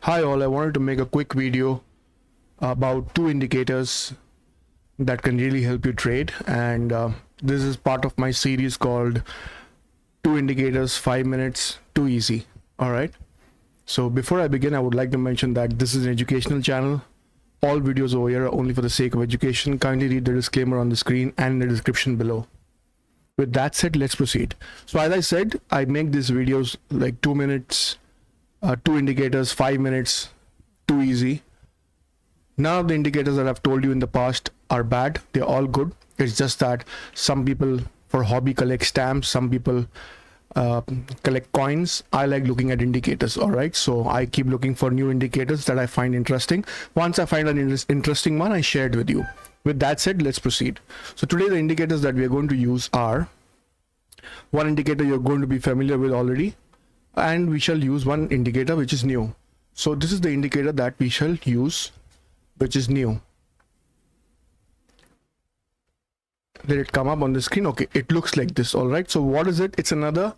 Hi all, I wanted to make a quick video about two indicators that can really help you trade, and this is part of my series called Two Indicators, 5 Minutes, Too Easy. Alright, so before I begin, I would like to mention that this is an educational channel. All videos over here are only for the sake of education. Kindly read the disclaimer on the screen and in the description below. With that said, let's proceed. So as I said, I make these videos like 2 minutes, two indicators, 5 minutes, too easy. None of the indicators that I've told you in the past are bad. They're all good. It's just that some people for hobby collect stamps, some people collect coins. I like looking at indicators. All right, so I keep looking for new indicators that I find interesting. Once I find an interesting one, I share it with you. With that said, let's proceed. So today the indicators that we are going to use are one indicator you're going to be familiar with already, and we shall use one indicator which is new. So this is the indicator that we shall use, which is new. Did it come up on the screen? Okay, it looks like this. All right, so what is it? It's another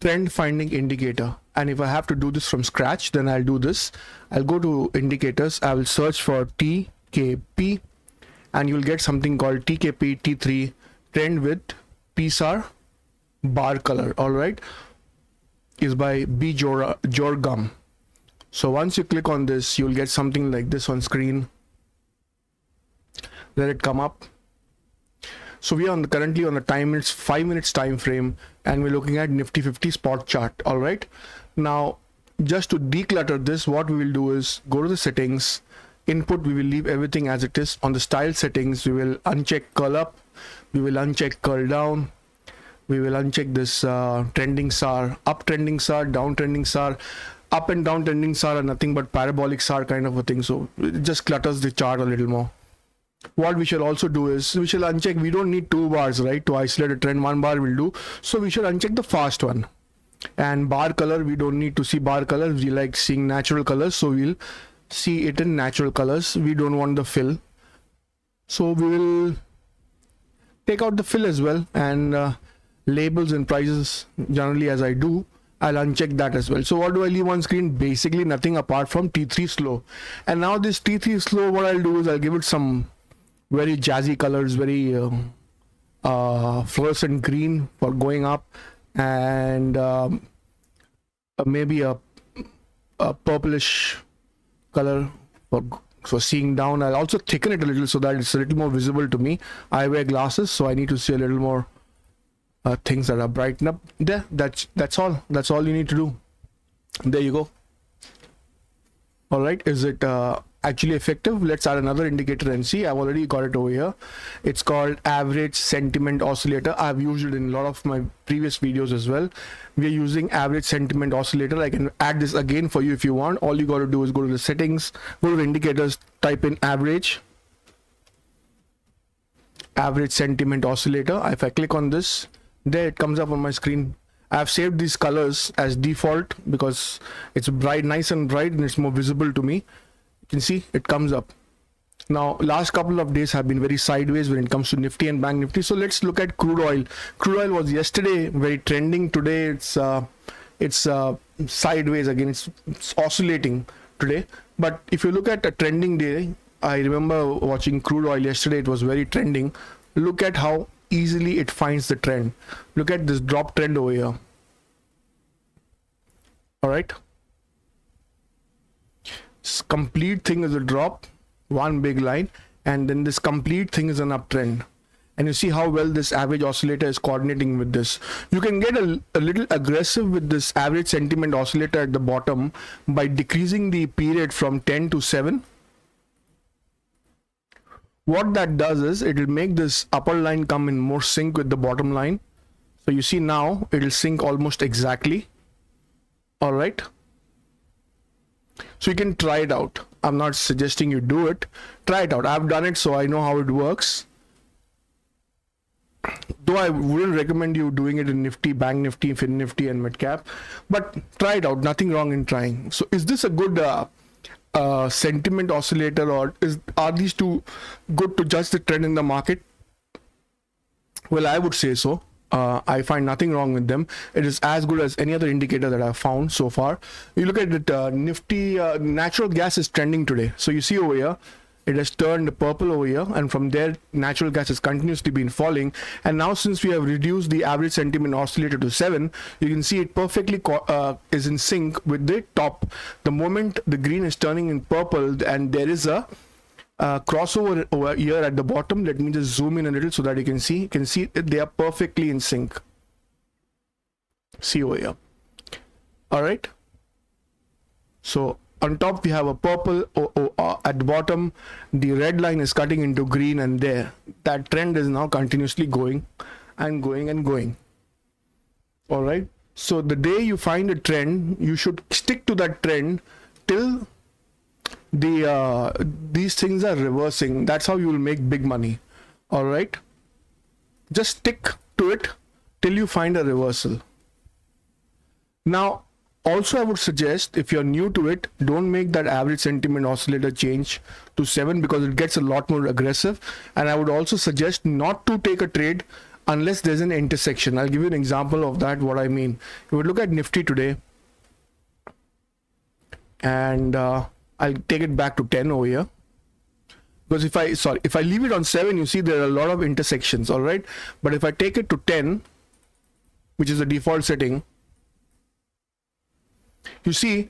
trend finding indicator, and if I have to do this from scratch, then I'll do this. I'll go to indicators, I will search for TKP, and you'll get something called TKP T3 trend with PSAR bar color. All right, is by B Jorgum. So once you click on this, you'll get something like this on screen. Let it come up. So we are currently on the 5 minutes time frame, and we're looking at Nifty 50 spot chart. All right, now just to declutter this, what we will do is go to the settings, input, we will leave everything as it is. On the style settings, we will uncheck curl up, we will uncheck curl down, we will uncheck this trending SAR, up trending SAR, down trending SAR. Up and down trending SAR are nothing but parabolic SAR kind of a thing, so it just clutters the chart a little more. What we shall also do is we shall uncheck, we don't need two bars, right, to isolate a trend. One bar will do, so we shall uncheck the fast one. And bar color, we don't need to see bar colors, we like seeing natural colors, so we'll see it in natural colors. We don't want the fill, so we will take out the fill as well. And labels and prices, generally as I do, I'll uncheck that as well. So what do I leave on screen? Basically nothing apart from T3 slow. And now this T3 slow, what I'll do is I'll give it some very jazzy colors, very fluorescent green for going up, and maybe a purplish color for seeing down. I'll also thicken it a little so that it's a little more visible to me. I wear glasses, so I need to see a little more things that are brightened up there. That's all you need to do. There you go. All right, is it actually effective? Let's add another indicator and see. I've already got it over here. It's called average sentiment oscillator. I've used it in a lot of my previous videos as well. We're using average sentiment oscillator. I can add this again for you if you want. All you got to do is go to the settings, go to the indicators, type in average sentiment oscillator. If I click on this, there it comes up on my screen. I've saved these colors as default because it's bright, nice and bright, and it's more visible to me. You can see it comes up. Now last couple of days have been very sideways when it comes to Nifty and Bank Nifty. So let's look at crude oil. Crude oil was yesterday very trending. Today it's sideways again. It's oscillating today. But if you look at a trending day, I remember watching crude oil yesterday. It was very trending. Look at how easily it finds the trend. Look at this drop trend over here. All right, this complete thing is a drop, one big line, and then this complete thing is an uptrend. And you see how well this average oscillator is coordinating with this. You can get a little aggressive with this average sentiment oscillator at the bottom by decreasing the period from 10 to 7. What that does is it will make this upper line come in more sync with the bottom line. So you see now it will sync almost exactly. All right, so you can try it out. I'm not suggesting you do it. Try it out. I've done it, so I know how it works. Though I wouldn't recommend you doing it in Nifty, Bank Nifty, Fin Nifty, and Mid Cap, but try it out. Nothing wrong in trying. So is this a good sentiment oscillator, or are these two good to judge the trend in the market? Well, I would say so. I find nothing wrong with them. It is as good as any other indicator that I've found so far. You look at it, Nifty natural gas is trending today. So you see over here, it has turned purple over here, and from there natural gas has continuously been falling. And now since we have reduced the average sentiment oscillator to 7, you can see it perfectly is in sync with the top. The moment the green is turning in purple and there is a crossover over here at the bottom, let me just zoom in a little so that you can see they are perfectly in sync. See over here. All right, so on top we have a purple, at the bottom the red line is cutting into green, and there that trend is now continuously going and going and going. All right, so the day you find a trend, you should stick to that trend till these things are reversing. That's how you will make big money. All right, just stick to it till you find a reversal. Now also I would suggest, if you're new to it, don't make that average sentiment oscillator change to 7 because it gets a lot more aggressive. And I would also suggest not to take a trade unless there's an intersection. I'll give you an example of that, what I mean. If we look at Nifty today, and I'll take it back to 10 over here, because if I leave it on 7, you see there are a lot of intersections. All right, but if I take it to 10, which is the default setting, you see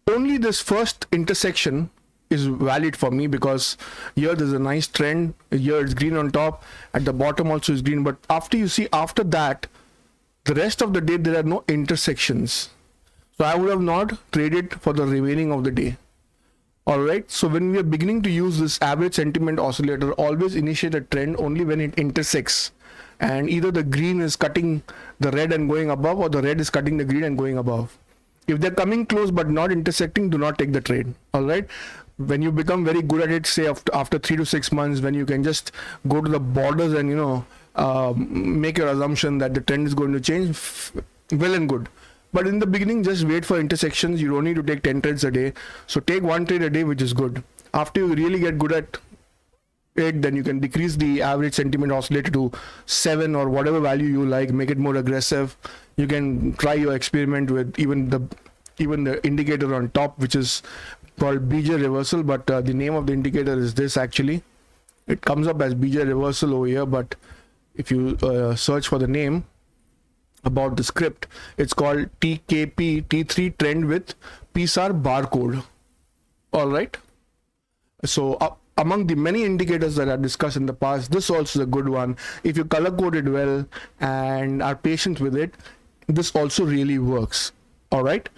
only this first intersection is valid for me, because here there's a nice trend. Here it's green on top, at the bottom also is green, but after that, the rest of the day there are no intersections. So I would have not traded for the remaining of the day. All right, so when we are beginning to use this average sentiment oscillator, always initiate a trend only when it intersects, and either the green is cutting the red and going above, or the red is cutting the green and going above. If they're coming close but not intersecting, do not take the trade. All right, when you become very good at it, say after 3 to 6 months, when you can just go to the borders and make your assumption that the trend is going to change, well and good. But in the beginning, just wait for intersections. You don't need to take 10 trades a day. So take 1 trade a day, which is good. After you really get good at it, then you can decrease the average sentiment oscillator to 7 or whatever value you like, make it more aggressive. You can try your experiment with even the indicator on top, which is called BJ reversal, but the name of the indicator is this. Actually, it comes up as BJ reversal over here, but if you search for the name about the script, it's called TKP T3 trend with PSAR barcode. All right, so among the many indicators that I discussed in the past, this also is a good one. If you color code it well and are patient with it, this also really works. All right,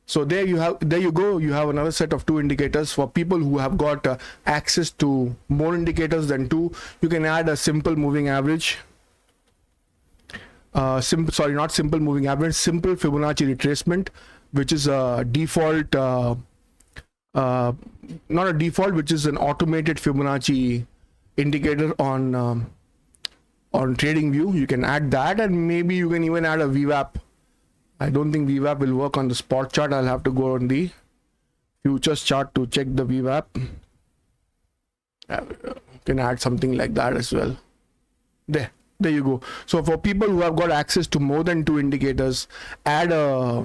so there you go. You have another set of 2 indicators. For people who have got access to more indicators than 2, you can add a simple moving average. Not simple moving average, simple Fibonacci retracement, which is a default, not a default, which is an automated Fibonacci indicator on TradingView. You can add that, and maybe you can even add a VWAP. I don't think VWAP will work on the spot chart. I'll have to go on the futures chart to check the VWAP. You can add something like that as well. There you go. So for people who have got access to more than 2 indicators, add a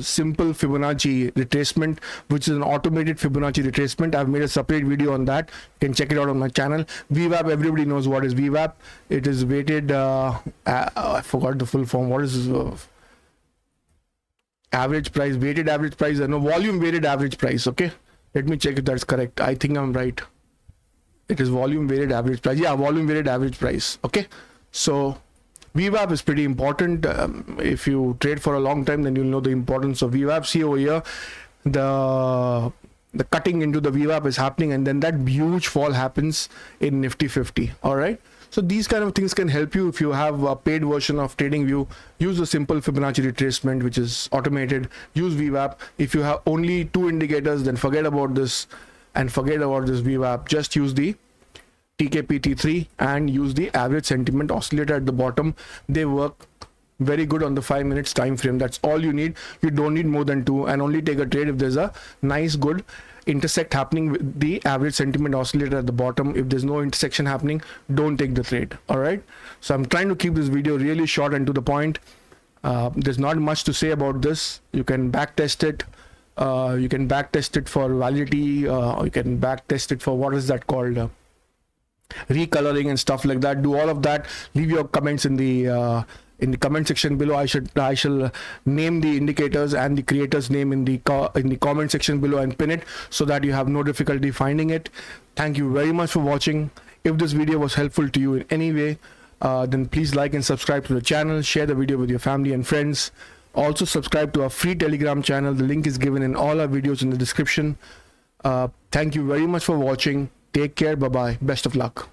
simple Fibonacci retracement, which is an automated Fibonacci retracement. I've made a separate video on that. You can check it out on my channel. VWAP, everybody knows what is VWAP. It is weighted, I forgot the full form. What is this? Average price, weighted average price, no, volume weighted average price. Okay, let me check if that's correct. I think I'm right. It is volume weighted average price. Yeah, volume weighted average price. Okay. So VWAP is pretty important. If you trade for a long time, then you'll know the importance of VWAP. See over here, the cutting into the VWAP is happening, and then that huge fall happens in Nifty 50. All right. So these kind of things can help you if you have a paid version of TradingView. Use the simple Fibonacci retracement, which is automated. Use VWAP. If you have only 2 indicators, then forget about this and forget about this VWAP. Just use the TKPT3 and use the average sentiment oscillator at the bottom. They work very good on the 5 minutes time frame. That's all you need. You don't need more than 2, and only take a trade if there's a nice good intersect happening with the average sentiment oscillator at the bottom. If there's no intersection happening, don't take the trade. All right, so I'm trying to keep this video really short and to the point. There's not much to say about this. You can back test it. You can back test it for validity, or you can back test it for, what is that called, recoloring and stuff like that. Do all of that. Leave your comments in the comment section below. I shall name the indicators and the creator's name in the comment section below and pin it, so that you have no difficulty finding it. Thank you very much for watching. If this video was helpful to you in any way, then please like and subscribe to the channel. Share the video with your family and friends. Also subscribe to our free Telegram channel. The link is given in all our videos in the description. Thank you very much for watching. Take care. Bye bye. Best of luck.